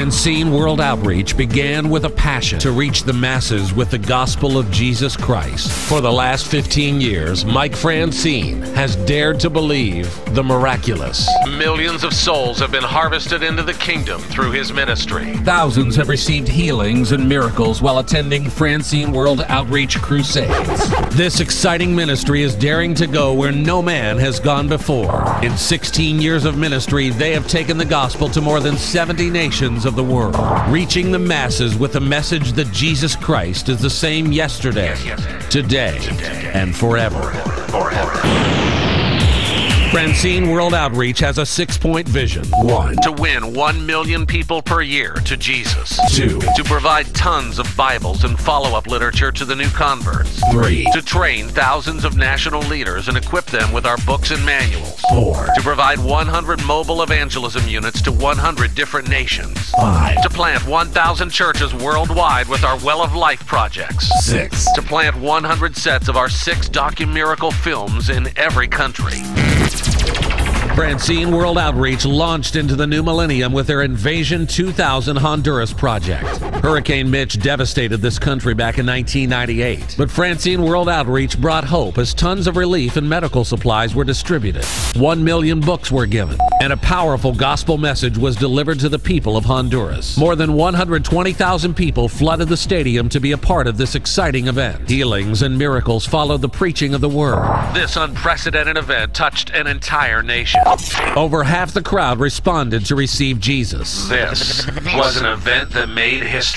Francen World Outreach began with a passion to reach the masses with the gospel of Jesus Christ. For the last 15 years, Mike Francen has dared to believe the miraculous. Millions of souls have been harvested into the kingdom through his ministry. Thousands have received healings and miracles while attending Francen World Outreach crusades. This exciting ministry is daring to go where no man has gone before. In 16 years of ministry, they have taken the gospel to more than 70 nations of the world, reaching the masses with the message that Jesus Christ is the same yesterday, today, and forever. Francen World Outreach has a 6-point vision. 1. To win 1 million people per year to Jesus. 2. To provide tons of Bibles and follow-up literature to the new converts. 3. To train thousands of national leaders and equip them with our books and manuals. 4. To provide 100 mobile evangelism units to 100 different nations. 5. To plant 1,000 churches worldwide with our Well of Life projects. 6. To plant 100 sets of our 6 docu-miracle films in every country. Francen World Outreach launched into the new millennium with their Invasion 2000 Honduras project. Hurricane Mitch devastated this country back in 1998. But Francen World Outreach brought hope as tons of relief and medical supplies were distributed. 1 million books were given, and a powerful gospel message was delivered to the people of Honduras. More than 120,000 people flooded the stadium to be a part of this exciting event. Healings and miracles followed the preaching of the word. This unprecedented event touched an entire nation. Over half the crowd responded to receive Jesus. This was an event that made history.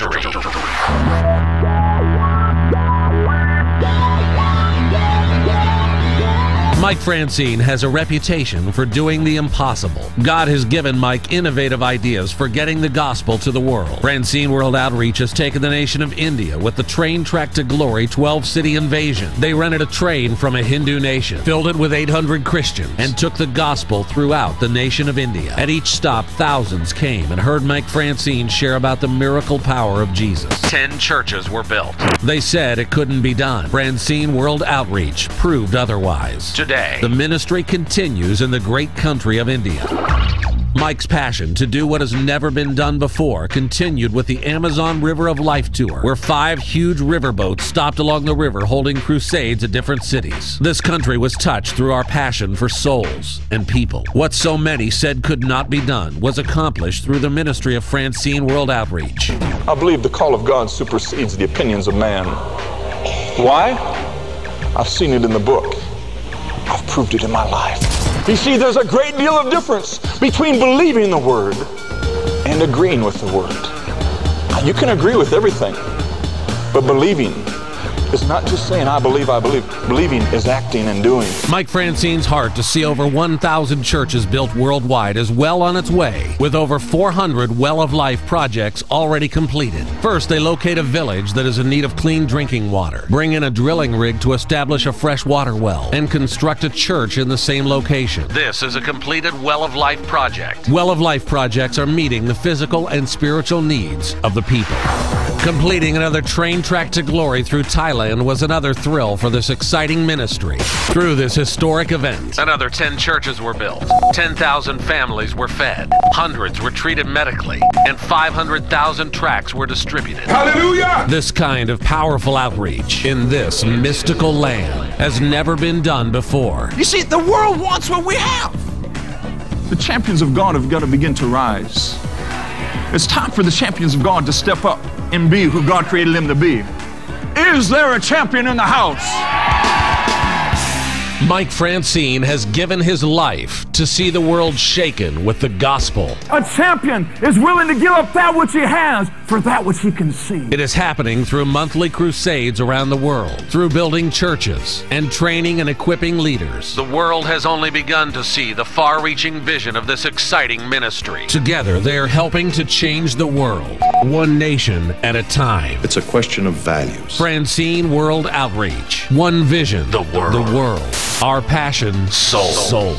Mike Francen has a reputation for doing the impossible. God has given Mike innovative ideas for getting the gospel to the world. Francen World Outreach has taken the nation of India with the Train Track to Glory 12-city invasion. They rented a train from a Hindu nation, filled it with 800 Christians, and took the gospel throughout the nation of India. At each stop, thousands came and heard Mike Francen share about the miracle power of Jesus. 10 churches were built. They said it couldn't be done. Francen World Outreach proved otherwise. Today, the ministry continues in the great country of India. Mike's passion to do what has never been done before continued with the Amazon River of Life tour, where 5 huge riverboats stopped along the river holding crusades at different cities. This country was touched through our passion for souls and people. What so many said could not be done was accomplished through the ministry of Francen World Outreach. I believe the call of God supersedes the opinions of man. Why? I've seen it in the book. I've proved it in my life. You see, there's a great deal of difference between believing the Word and agreeing with the Word. You can agree with everything, but believing is not just saying, I believe, I believe. Believing is acting and doing. Mike Francen's heart to see over 1,000 churches built worldwide is well on its way, with over 400 Well of Life projects already completed. First, they locate a village that is in need of clean drinking water, bring in a drilling rig to establish a fresh water well, and construct a church in the same location. This is a completed Well of Life project. Well of Life projects are meeting the physical and spiritual needs of the people. Completing another train track to glory through Thailand was another thrill for this exciting ministry. Through this historic event, another 10 churches were built, 10,000 families were fed, hundreds were treated medically, and 500,000 tracts were distributed. Hallelujah! This kind of powerful outreach in this mystical land has never been done before. You see, the world wants what we have. The champions of God have got to begin to rise. It's time for the champions of God to step up and be who God created them to be. Is there a champion in the house? Mike Francen has given his life to see the world shaken with the gospel. A champion is willing to give up that which he has for that which he can see. It is happening through monthly crusades around the world, through building churches and training and equipping leaders. The world has only begun to see the far-reaching vision of this exciting ministry. Together, they are helping to change the world, one nation at a time. It's a question of values. Francen World Outreach. One vision. The world. Our passion. Soul.